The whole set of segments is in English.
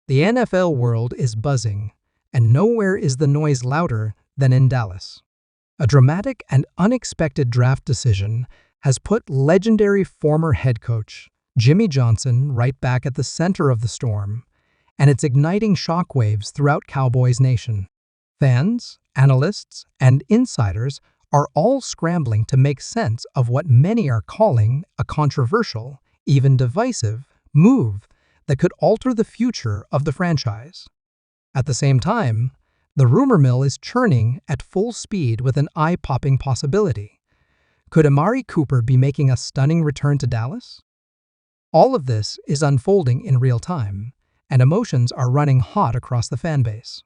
The NFL world is buzzing, and nowhere is the noise louder than in Dallas. A dramatic and unexpected draft decision has put legendary former head coach Jimmy Johnson right back at the center of the storm, and it's igniting shockwaves throughout Cowboys Nation. Fans, analysts, and insiders are all scrambling to make sense of what many are calling a controversial, even divisive, move that could alter the future of the franchise. At the same time, the rumor mill is churning at full speed with an eye-popping possibility. Could Amari Cooper be making a stunning return to Dallas? All of this is unfolding in real time, and emotions are running hot across the fanbase.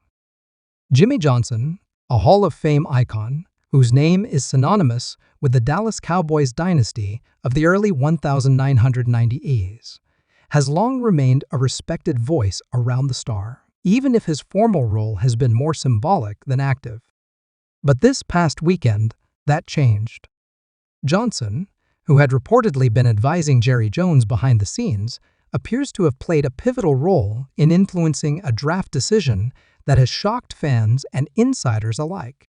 Jimmy Johnson, a Hall of Fame icon, whose name is synonymous with the Dallas Cowboys dynasty of the early 1990s, has long remained a respected voice around the star, even if his formal role has been more symbolic than active. But this past weekend, that changed. Johnson, who had reportedly been advising Jerry Jones behind the scenes, appears to have played a pivotal role in influencing a draft decision that has shocked fans and insiders alike.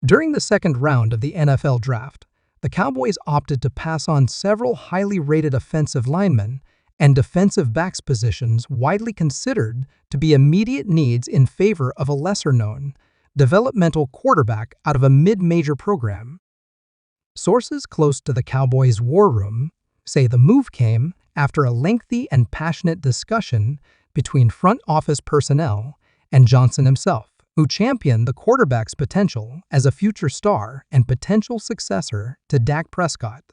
During the second round of the NFL draft, the Cowboys opted to pass on several highly rated offensive linemen and defensive backs positions widely considered to be immediate needs in favor of a lesser-known, developmental quarterback out of a mid-major program. Sources close to the Cowboys' war room say the move came after a lengthy and passionate discussion between front office personnel and Johnson himself, who championed the quarterback's potential as a future star and potential successor to Dak Prescott.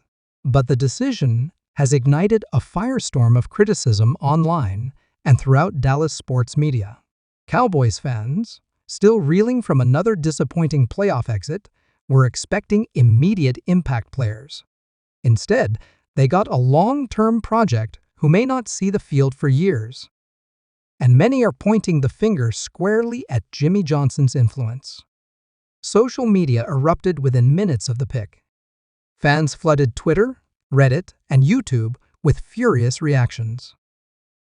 But the decision has ignited a firestorm of criticism online and throughout Dallas sports media. Cowboys fans, still reeling from another disappointing playoff exit, were expecting immediate impact players. Instead, they got a long-term project who may not see the field for years. And many are pointing the finger squarely at Jimmy Johnson's influence. Social media erupted within minutes of the pick. Fans flooded Twitter, Reddit, and YouTube with furious reactions.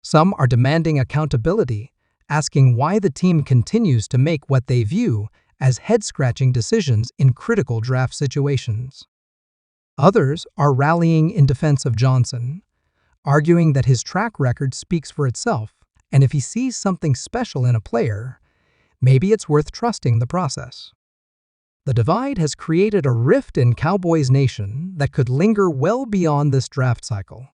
Some are demanding accountability, asking why the team continues to make what they view as head-scratching decisions in critical draft situations. Others are rallying in defense of Johnson, arguing that his track record speaks for itself, and if he sees something special in a player, maybe it's worth trusting the process. The divide has created a rift in Cowboys Nation that could linger well beyond this draft cycle.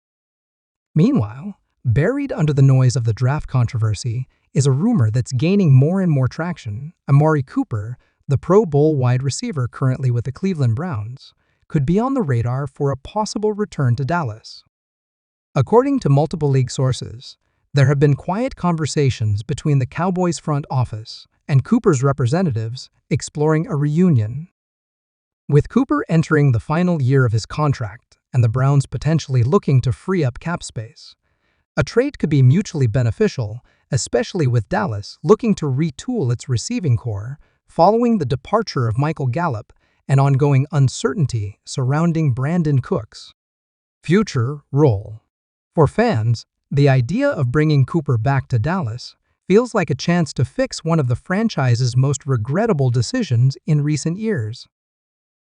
Meanwhile, buried under the noise of the draft controversy is a rumor that's gaining more and more traction. Amari Cooper, the Pro Bowl wide receiver currently with the Cleveland Browns, could be on the radar for a possible return to Dallas. According to multiple league sources, there have been quiet conversations between the Cowboys front office and Cooper's representatives exploring a reunion. With Cooper entering the final year of his contract and the Browns potentially looking to free up cap space, a trade could be mutually beneficial, especially with Dallas looking to retool its receiving core following the departure of Michael Gallup and ongoing uncertainty surrounding Brandon Cook's future role. For fans, the idea of bringing Cooper back to Dallas feels like a chance to fix one of the franchise's most regrettable decisions in recent years.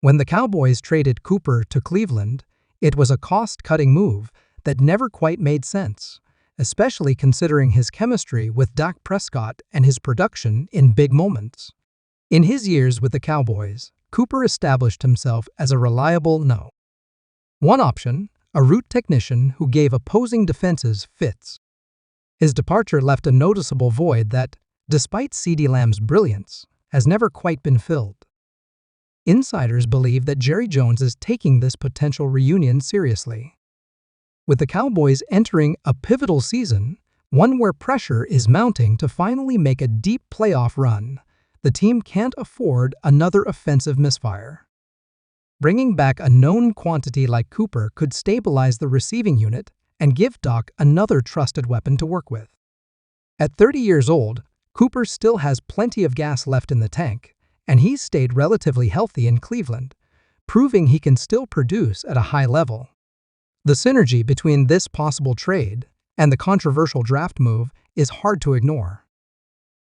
When the Cowboys traded Cooper to Cleveland, it was a cost-cutting move that never quite made sense, especially considering his chemistry with Dak Prescott and his production in big moments. In his years with the Cowboys, Cooper established himself as a reliable no. One option, a route technician who gave opposing defenses fits. His departure left a noticeable void that, despite CeeDee Lamb's brilliance, has never quite been filled. Insiders believe that Jerry Jones is taking this potential reunion seriously. With the Cowboys entering a pivotal season, one where pressure is mounting to finally make a deep playoff run, the team can't afford another offensive misfire. Bringing back a known quantity like Cooper could stabilize the receiving unit and give Doc another trusted weapon to work with. At 30 years old, Cooper still has plenty of gas left in the tank, and he's stayed relatively healthy in Cleveland, proving he can still produce at a high level. The synergy between this possible trade and the controversial draft move is hard to ignore.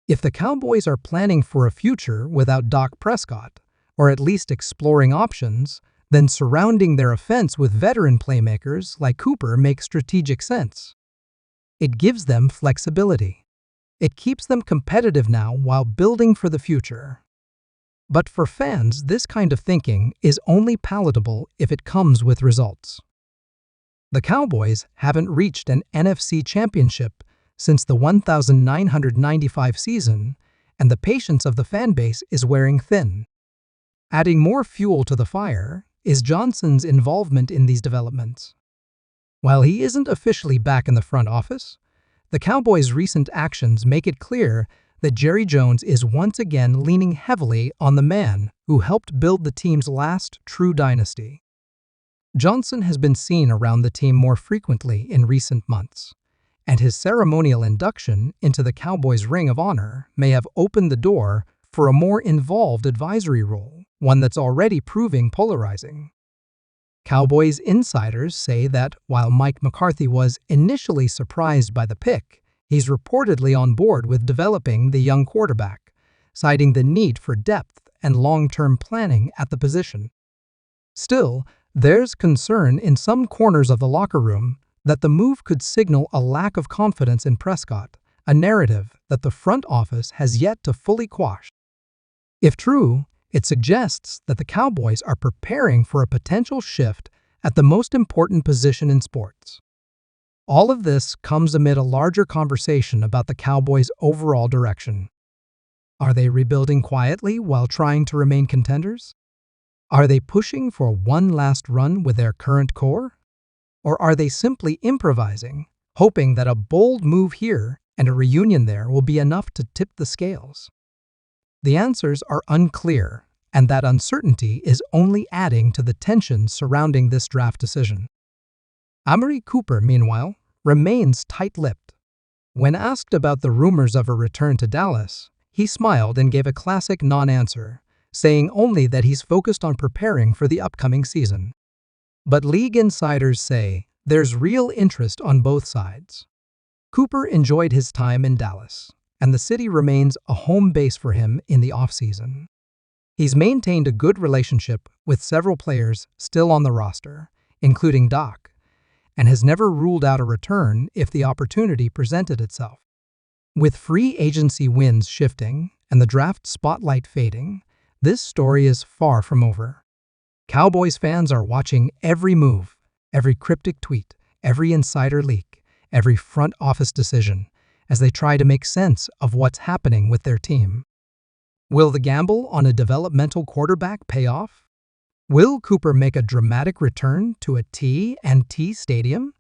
If the Cowboys are planning for a future without Dak Prescott, or at least exploring options, then surrounding their offense with veteran playmakers like Cooper makes strategic sense. It gives them flexibility. It keeps them competitive now while building for the future. But for fans, this kind of thinking is only palatable if it comes with results. The Cowboys haven't reached an NFC championship since the 1995 season, and the patience of the fanbase is wearing thin. Adding more fuel to the fire is Johnson's involvement in these developments. While he isn't officially back in the front office, the Cowboys' recent actions make it clear that Jerry Jones is once again leaning heavily on the man who helped build the team's last true dynasty. Johnson has been seen around the team more frequently in recent months, and his ceremonial induction into the Cowboys' Ring of Honor may have opened the door for a more involved advisory role, one that's already proving polarizing. Cowboys insiders say that while Mike McCarthy was initially surprised by the pick, he's reportedly on board with developing the young quarterback, citing the need for depth and long-term planning at the position. Still, there's concern in some corners of the locker room that the move could signal a lack of confidence in Prescott, a narrative that the front office has yet to fully quash. If true, it suggests that the Cowboys are preparing for a potential shift at the most important position in sports. All of this comes amid a larger conversation about the Cowboys' overall direction. Are they rebuilding quietly while trying to remain contenders? Are they pushing for one last run with their current core? Or are they simply improvising, hoping that a bold move here and a reunion there will be enough to tip the scales? The answers are unclear, and that uncertainty is only adding to the tension surrounding this draft decision. Amari Cooper, meanwhile, remains tight-lipped. When asked about the rumors of a return to Dallas, he smiled and gave a classic non-answer, saying only that he's focused on preparing for the upcoming season. But league insiders say there's real interest on both sides. Cooper enjoyed his time in Dallas, and the city remains a home base for him in the offseason. He's maintained a good relationship with several players still on the roster, including Dak, and has never ruled out a return if the opportunity presented itself. With free agency winds shifting and the draft spotlight fading, this story is far from over. Cowboys fans are watching every move, every cryptic tweet, every insider leak, every front office decision, as they try to make sense of what's happening with their team. Will the gamble on a developmental quarterback pay off? Will Cooper make a dramatic return to a AT&T Stadium?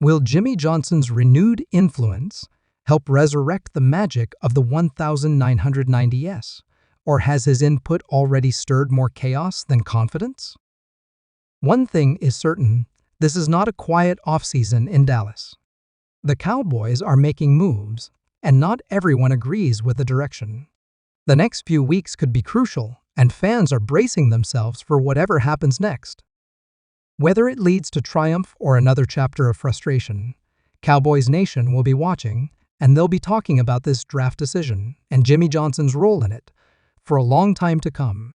Will Jimmy Johnson's renewed influence help resurrect the magic of the 1990s? Or has his input already stirred more chaos than confidence? One thing is certain, this is not a quiet offseason in Dallas. The Cowboys are making moves, and not everyone agrees with the direction. The next few weeks could be crucial, and fans are bracing themselves for whatever happens next. Whether it leads to triumph or another chapter of frustration, Cowboys Nation will be watching, and they'll be talking about this draft decision and Jimmy Johnson's role in it for a long time to come.